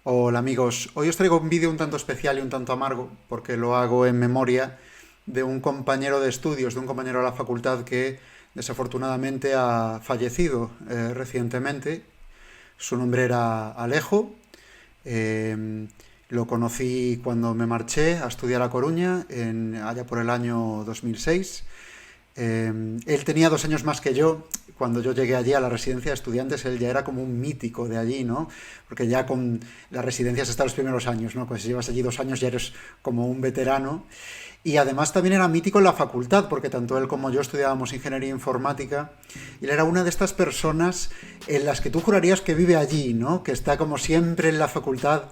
Hola amigos, hoy os traigo un vídeo un tanto especial y un tanto amargo, porque lo hago en memoria de un compañero de estudios, de un compañero de la facultad que desafortunadamente ha fallecido recientemente. Su nombre era Alejo. eh, lo conocí cuando me marché a estudiar a Coruña, allá por el año 2006. Él tenía 2 años más que yo. Cuando yo llegué allí a la residencia de estudiantes, él ya era como un mítico de allí, ¿no? Porque ya con las residencias hasta los primeros años, ¿no? Cuando si llevas allí 2 años ya eres como un veterano. Y además también era mítico en la facultad, porque tanto él como yo estudiábamos ingeniería informática. Y él era una de estas personas en las que tú jurarías que vive allí, ¿no? Que está como siempre en la facultad,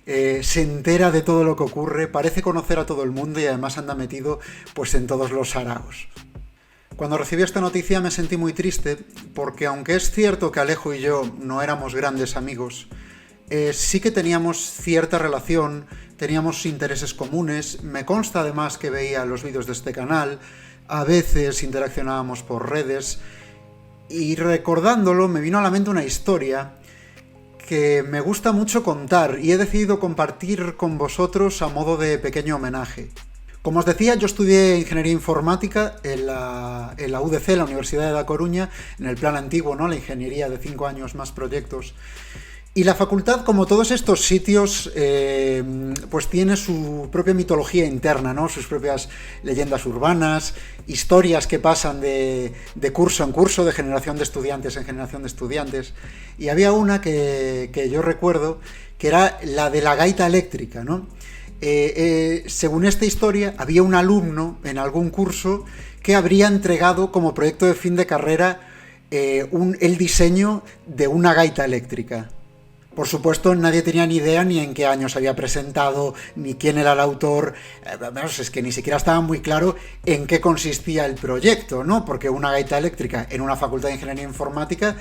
se entera de todo lo que ocurre, parece conocer a todo el mundo y además anda metido pues en todos los saraos. Cuando recibí esta noticia me sentí muy triste porque aunque es cierto que Alejo y yo no éramos grandes amigos, sí que teníamos cierta relación, teníamos intereses comunes, me consta además que veía los vídeos de este canal, a veces interaccionábamos por redes y recordándolo me vino a la mente una historia que me gusta mucho contar y he decidido compartir con vosotros a modo de pequeño homenaje. Como os decía, yo estudié Ingeniería Informática en la UDC, la Universidad de La Coruña, en el plan antiguo, ¿no? La ingeniería de 5 años más proyectos. Y la facultad, como todos estos sitios, pues tiene su propia mitología interna, ¿no? Sus propias leyendas urbanas, historias que pasan de curso en curso, de generación de estudiantes en generación de estudiantes. Y había una que yo recuerdo, que era la de la gaita eléctrica, ¿no? Según esta historia, había un alumno en algún curso que habría entregado como proyecto de fin de carrera el diseño de una gaita eléctrica. Por supuesto, nadie tenía ni idea ni en qué año se había presentado, ni quién era el autor. Es que ni siquiera estaba muy claro en qué consistía el proyecto, ¿no? Porque una gaita eléctrica en una facultad de ingeniería informática,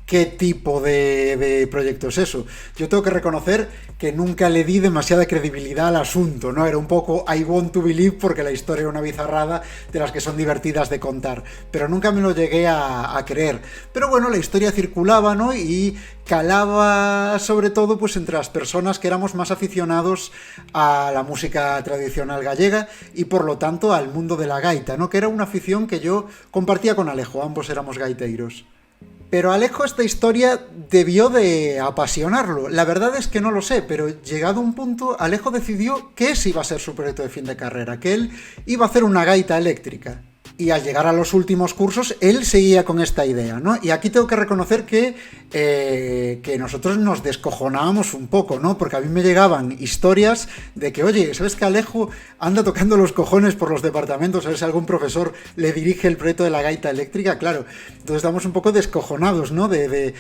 ¿qué tipo de proyecto es eso? Yo tengo que reconocer que nunca le di demasiada credibilidad al asunto, ¿no? Era un poco I want to believe porque la historia era una bizarrada de las que son divertidas de contar, pero nunca me lo llegué a creer. Pero bueno, la historia circulaba, ¿no? Y calaba sobre todo pues entre las personas que éramos más aficionados a la música tradicional gallega y por lo tanto al mundo de la gaita, ¿no? Que era una afición que yo compartía con Alejo, ambos éramos gaiteiros. Pero a Alejo esta historia debió de apasionarlo. La verdad es que no lo sé, pero llegado un punto, Alejo decidió que ese iba a ser su proyecto de fin de carrera, que él iba a hacer una gaita eléctrica. Y al llegar a los últimos cursos, él seguía con esta idea, ¿no? Y aquí tengo que reconocer que nosotros nos descojonábamos un poco, ¿no? Porque a mí me llegaban historias de que, oye, ¿sabes que Alejo anda tocando los cojones por los departamentos? ¿Sabes si algún profesor le dirige el proyecto de la gaita eléctrica? Claro, entonces estamos un poco descojonados, ¿no? De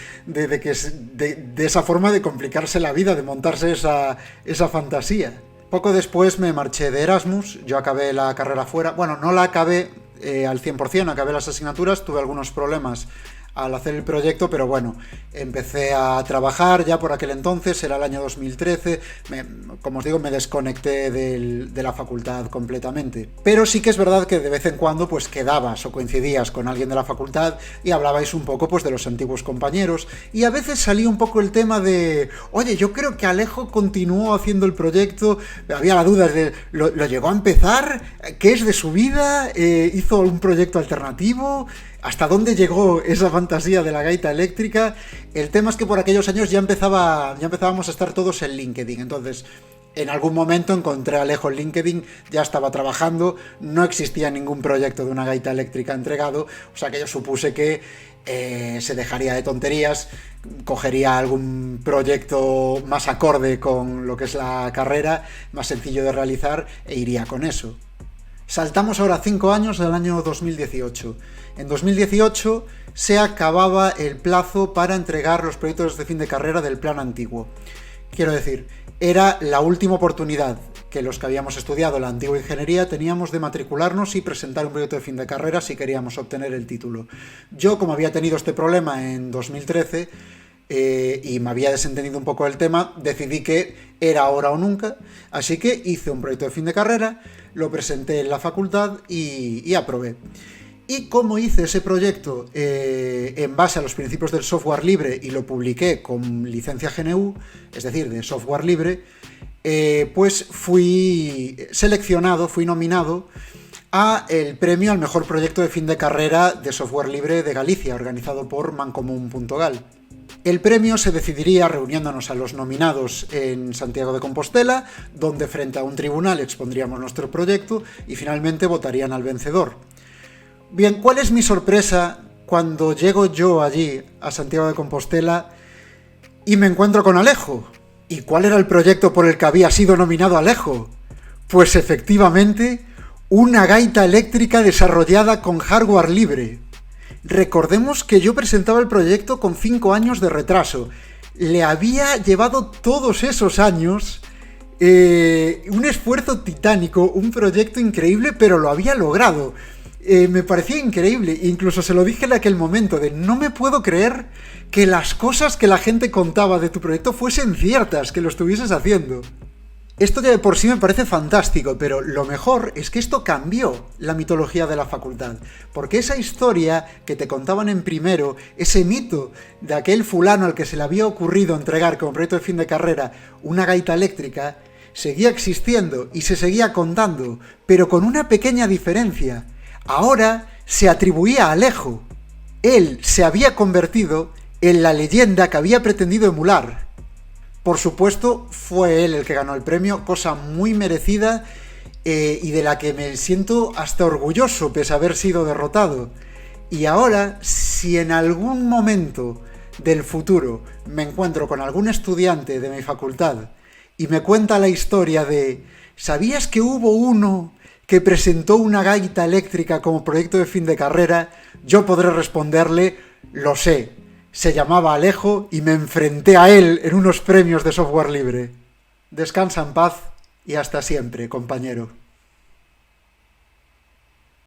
esa forma de complicarse la vida, de montarse esa fantasía. Poco después me marché de Erasmus, yo acabé la carrera fuera, bueno, no la acabé al 100%, acabé las asignaturas, tuve algunos problemas al hacer el proyecto, pero bueno, empecé a trabajar ya por aquel entonces, era el año 2013, como os digo, me desconecté de la facultad completamente. Pero sí que es verdad que de vez en cuando pues quedabas o coincidías con alguien de la facultad y hablabais un poco pues de los antiguos compañeros y a veces salía un poco el tema de, oye, yo creo que Alejo continuó haciendo el proyecto, había la duda de, ¿lo llegó a empezar? ¿Qué es de su vida? ¿Hizo un proyecto alternativo? ¿Hasta dónde llegó esa fantasía de la gaita eléctrica? El tema es que por aquellos años ya empezábamos a estar todos en LinkedIn. Entonces, en algún momento encontré a Alejo en LinkedIn, ya estaba trabajando, no existía ningún proyecto de una gaita eléctrica entregado, o sea que yo supuse que se dejaría de tonterías, cogería algún proyecto más acorde con lo que es la carrera, más sencillo de realizar, e iría con eso. Saltamos ahora 5 años del año 2018. En 2018 se acababa el plazo para entregar los proyectos de fin de carrera del plan antiguo. Quiero decir, era la última oportunidad que los que habíamos estudiado la antigua ingeniería teníamos de matricularnos y presentar un proyecto de fin de carrera si queríamos obtener el título. Yo, como había tenido este problema en 2013, y me había desentendido un poco del tema, decidí que era ahora o nunca, así que hice un proyecto de fin de carrera, lo presenté en la facultad y aprobé. Y cómo hice ese proyecto en base a los principios del software libre y lo publiqué con licencia GNU, es decir, de software libre, pues fui seleccionado, fui nominado a el premio al mejor proyecto de fin de carrera de software libre de Galicia, organizado por mancomun.gal. El premio se decidiría reuniéndonos a los nominados en Santiago de Compostela, donde frente a un tribunal expondríamos nuestro proyecto y finalmente votarían al vencedor. Bien, ¿cuál es mi sorpresa cuando llego yo allí, a Santiago de Compostela, y me encuentro con Alejo? ¿Y cuál era el proyecto por el que había sido nominado Alejo? Pues efectivamente, una gaita eléctrica desarrollada con hardware libre. Recordemos que yo presentaba el proyecto con 5 años de retraso. Le había llevado todos esos años, un esfuerzo titánico, un proyecto increíble, pero lo había logrado. Me parecía increíble, incluso se lo dije en aquel momento, de no me puedo creer que las cosas que la gente contaba de tu proyecto fuesen ciertas, que lo estuvieses haciendo. Esto ya de por sí me parece fantástico, pero lo mejor es que esto cambió la mitología de la facultad, porque esa historia que te contaban en primero, ese mito de aquel fulano al que se le había ocurrido entregar como proyecto de fin de carrera una gaita eléctrica, seguía existiendo y se seguía contando, pero con una pequeña diferencia. Ahora se atribuía a Alejo. Él se había convertido en la leyenda que había pretendido emular. Por supuesto, fue él el que ganó el premio, cosa muy merecida y de la que me siento hasta orgulloso pese a haber sido derrotado. Y ahora, si en algún momento del futuro me encuentro con algún estudiante de mi facultad y me cuenta la historia de ¿sabías que hubo uno que presentó una gaita eléctrica como proyecto de fin de carrera? Yo podré responderle, lo sé, se llamaba Alejo y me enfrenté a él en unos premios de software libre. Descansa en paz y hasta siempre, compañero.